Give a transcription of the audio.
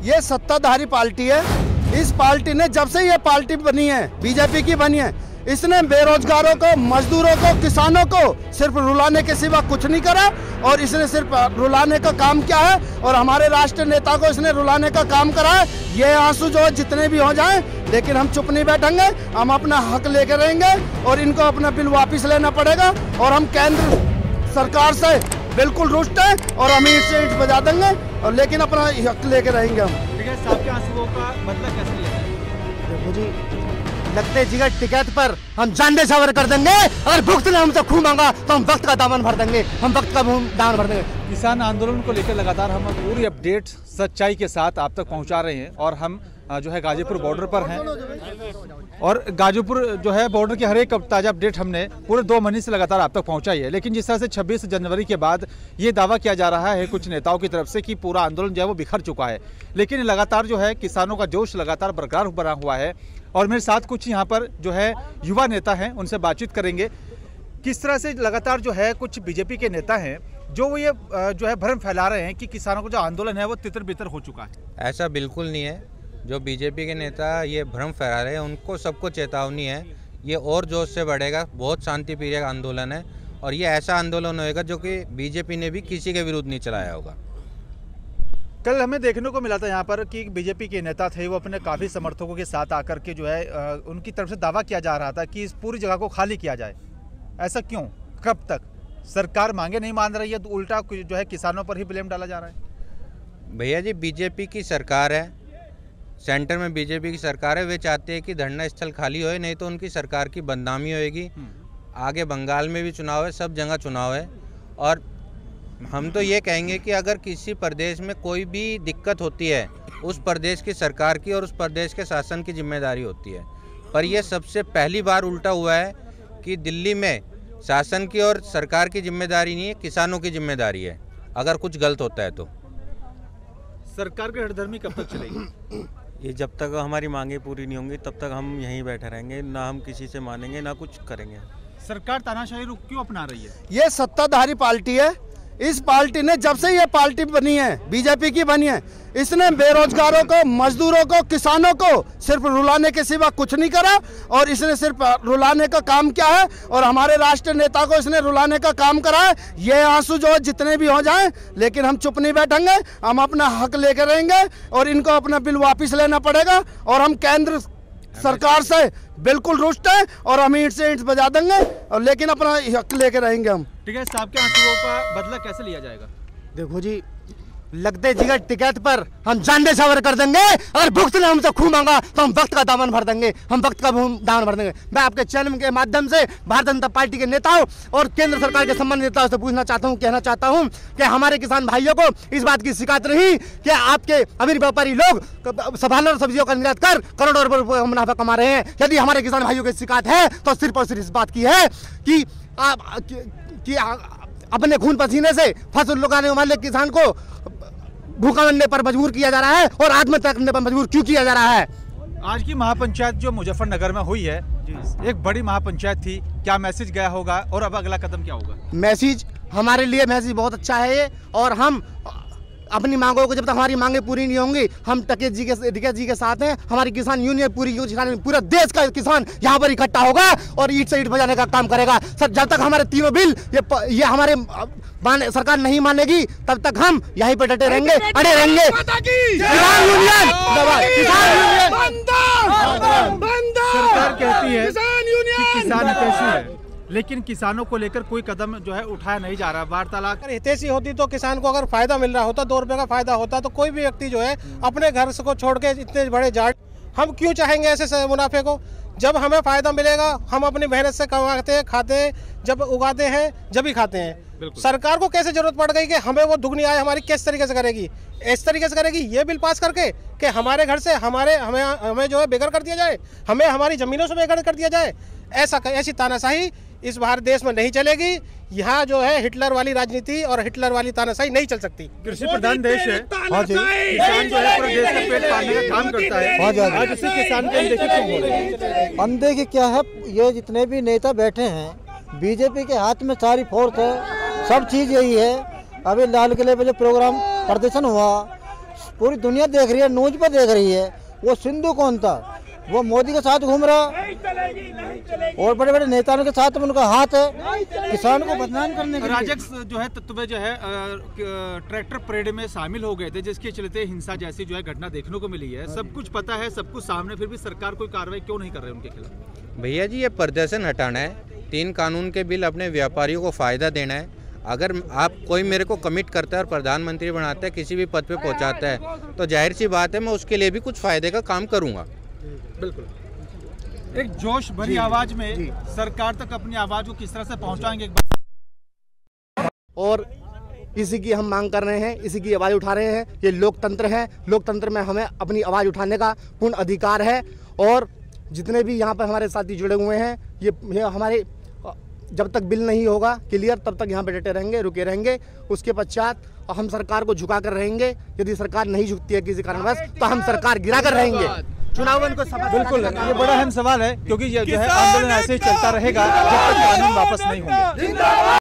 ये सत्ताधारी पार्टी है। इस पार्टी ने जब से ये पार्टी बनी है, बीजेपी की बनी है, इसने बेरोजगारों को, मजदूरों को, किसानों को सिर्फ रुलाने के सिवा कुछ नहीं करा और इसने सिर्फ रुलाने का काम किया है और हमारे राष्ट्रीय नेता को इसने रुलाने का काम करा है। ये आंसू जो जितने भी हो जाएं, लेकिन हम चुप नहीं बैठेंगे, हम अपना हक लेकर रहेंगे और इनको अपना बिल वापस लेना पड़ेगा और हम केंद्र सरकार से बिल्कुल रुष्ट है और हम ईंट से ईंट बजा देंगे और लेकिन अपना हक लेकर रहेंगे हम। ठीक है, साहब के आंसुओं का बदला कैसे लिया जाए? देखो जी, लगते जिगर टिकट पर हम जान न्यौछावर कर देंगे। अगर भुगत ने हमसे खून मांगा तो हम वक्त का दामन भर देंगे, हम वक्त का दामन भर देंगे। किसान आंदोलन को लेकर लगातार हम पूरी अपडेट सच्चाई के साथ आप तक पहुंचा रहे हैं और हम जो है गाजीपुर बॉर्डर पर हैं और गाजीपुर जो है बॉर्डर की हर एक ताज़ा अपडेट हमने पूरे 2 महीने से लगातार आप तक पहुंचाई है। लेकिन जिस तरह से 26 जनवरी के बाद ये दावा किया जा रहा है कुछ नेताओं की तरफ से कि पूरा आंदोलन जो है वो बिखर चुका है, लेकिन लगातार जो है किसानों का जोश लगातार बरकरार बना हुआ है। और मेरे साथ कुछ यहाँ पर जो है युवा नेता हैं, उनसे बातचीत करेंगे किस तरह से लगातार जो है कुछ बीजेपी के नेता हैं जो ये जो है भ्रम फैला रहे हैं कि किसानों का जो आंदोलन है वो तितर बितर हो चुका है। ऐसा बिल्कुल नहीं है। जो बीजेपी के नेता ये भ्रम फैला रहे हैं उनको सबको चेतावनी है, ये और जोश से बढ़ेगा। बहुत शांति प्रिय आंदोलन है और ये ऐसा आंदोलन होएगा जो कि बीजेपी ने भी किसी के विरुद्ध नहीं चलाया होगा। कल हमें देखने को मिला था यहाँ पर कि बीजेपी के नेता थे, वो अपने काफ़ी समर्थकों के साथ आकर के जो है उनकी तरफ से दावा किया जा रहा था कि इस पूरी जगह को खाली किया जाए। ऐसा क्यों? कब तक? सरकार मांगे नहीं मान रही है तो उल्टा जो है किसानों पर ही ब्लेम डाला जा रहा है। भैया जी, बीजेपी की सरकार है, सेंटर में बीजेपी की सरकार है। वे चाहते हैं कि धरना स्थल खाली होए, नहीं तो उनकी सरकार की बदनामी होएगी। आगे बंगाल में भी चुनाव है, सब जगह चुनाव है और हम तो ये कहेंगे कि अगर किसी प्रदेश में कोई भी दिक्कत होती है उस प्रदेश की सरकार की और उस प्रदेश के शासन की जिम्मेदारी होती है। पर यह सबसे पहली बार उल्टा हुआ है कि दिल्ली में शासन की और सरकार की जिम्मेदारी नहीं है, किसानों की जिम्मेदारी है अगर कुछ गलत होता है तो। सरकार की हठधर्मी कब तक चलेगी? ये जब तक हमारी मांगे पूरी नहीं होंगी तब तक हम यहीं बैठे रहेंगे, ना हम किसी से मानेंगे ना कुछ करेंगे। सरकार तानाशाही रुख क्यों अपना रही है? ये सत्ताधारी पार्टी है। इस पार्टी ने जब से ये पार्टी बनी है, बीजेपी की बनी है, इसने बेरोजगारों को, मजदूरों को, किसानों को सिर्फ रुलाने के सिवा कुछ नहीं करा और इसने सिर्फ रुलाने का काम किया है और हमारे राष्ट्रीय नेता को इसने रुलाने का काम करा है। ये आंसू जो जितने भी हो जाएं, लेकिन हम चुप नहीं बैठेंगे, हम अपना हक लेकर रहेंगे और इनको अपना बिल वापस लेना पड़ेगा और हम केंद्र सरकार से बिल्कुल रुष्ट है और हम ईंट से ईंट बजा देंगे और लेकिन अपना हक लेकर रहेंगे हम। ठीक है, साहब के आंसुओं का बदला कैसे लिया जाएगा? देखो जी, लगते जिगर टिकट पर हम जान न्यौछावर कर देंगे। अगर भुगत ने हमसे खून मांगा तो हम वक्त का दामन भर देंगे, हम वक्त का दामन भर देंगे। मैं आपके चैनल के माध्यम से भारतीय जनता पार्टी के नेताओं और केंद्र सरकार के संबंधित नेताओं से पूछना चाहता हूं, कहना चाहता हूं कि हमारे किसान भाइयों को इस बात की शिकायत नहीं कि आपके अमीर व्यापारी लोग फल और सब्जियों का निर्यात कर करोड़ों रुपए मुनाफा कमा रहे हैं। यदि हमारे किसान भाइयों की शिकायत है तो सिर्फ और सिर्फ इस बात की है कि अपने खून पसीने से फसल उगाने वाले किसान को भूखा मरने पर मजबूर किया जा रहा है और आत्महत्या करने पर मजबूर क्यों किया जा रहा है। आज की महापंचायत जो मुजफ्फरनगर में हुई है, एक बड़ी महापंचायत थी, क्या मैसेज गया होगा और अब अगला कदम क्या होगा? मैसेज हमारे लिए मैसेज बहुत अच्छा है ये और हम अपनी मांगों को, जब तक हमारी मांगे पूरी नहीं होंगी, हम टिकैत जी के साथ हैं। हमारी किसान यूनियन पूरा देश का किसान यहाँ पर इकट्ठा होगा और ईंट से ईंट बजाने का काम करेगा। सर, जब तक हमारे तीनों बिल ये हमारे सरकार नहीं मानेगी तब तक हम यहीं पर डटे रहेंगे, अड़े रहेंगे। किसान यूनियन सरकार कहती है कि किसान हितैषी है, लेकिन किसानों को लेकर कोई कदम जो है उठाया नहीं जा रहा। वार्तालाप हितैषी होती तो किसान को अगर फायदा मिल रहा होता, 2 रुपए का फायदा होता, तो कोई भी व्यक्ति जो है अपने घर को छोड़ के इतने बड़े जाट, हम क्यों चाहेंगे ऐसे मुनाफे को? जब हमें फायदा मिलेगा हम अपनी मेहनत से कमाते हैं, खाते हैं, जब उगाते हैं जब ही खाते हैं। सरकार को कैसे जरूरत पड़ गई कि हमें वो दुगनी आय हमारी किस तरीके से करेगी? इस तरीके से करेगी ये बिल पास करके कि हमारे घर से हमें जो है बेघर कर दिया जाए, हमें हमारी जमीनों से बेघर कर दिया जाए। ऐसी तानाशाही इस भारत देश में नहीं चलेगी। यहाँ जो है हिटलर वाली राजनीति और हिटलर वाली तानाशाही नहीं चल सकती। कृषि प्रधान देश है, किसान जो है पूरे देश का पेट पालने का काम करता है। आज इसी किसान के अनदेखी क्यों हो रही है? अनदेखी क्या है? ये जितने भी नेता बैठे हैं, बीजेपी के हाथ में सारी फोर्स है, सब चीज यही है। अभी लाल किले पे जो प्रोग्राम प्रदर्शन हुआ, पूरी दुनिया देख रही है, न्यूज पर देख रही है। वो सिंधु कौन था? वो मोदी के साथ घूम रहा और बड़े बड़े नेताओं के साथ में उनका हाथ है किसान को बदनाम करने के लिए। राजक्स जो है तत्व जो है ट्रैक्टर परेड में शामिल हो गए थे, जिसके चलते हिंसा जैसी जो है घटना देखने को मिली है। सब कुछ पता है, सब कुछ सामने, फिर भी सरकार कोई कार्रवाई क्यों नहीं कर रही उनके खिलाफ? भैया जी, ये प्रदर्शन हटाना है, 3 कानून के बिल अपने व्यापारियों को फ़ायदा देना है। अगर आप कोई मेरे को कमिट करता है और प्रधानमंत्री बनाता है, किसी भी पद पे पहुंचाता है, तो जाहिर सी बात है मैं उसके लिए भी कुछ फ़ायदे का काम करूंगा। बिल्कुल। एक जोश भरी आवाज में सरकार तक अपनी आवाज को किस तरह से पहुंचाएंगे? और इसी की हम मांग कर रहे हैं, इसी की आवाज़ उठा रहे हैं। ये लोकतंत्र है, लोकतंत्र में हमें अपनी आवाज़ उठाने का पूर्ण अधिकार है। और जितने भी यहाँ पर हमारे साथी जुड़े हुए हैं, ये हमारे जब तक बिल नहीं होगा क्लियर, तब तक यहाँ पे डटे रहेंगे, रुके रहेंगे। उसके पश्चात हम सरकार को झुका कर रहेंगे। यदि सरकार नहीं झुकती है किसी कारणवश, तो हम सरकार गिरा कर रहेंगे। चुनाव को बिल्कुल, ये बड़ा अहम सवाल है, क्योंकि ये जो है आंदोलन ऐसे ही चलता रहेगा जब तक कानून वापस नहीं होंगे।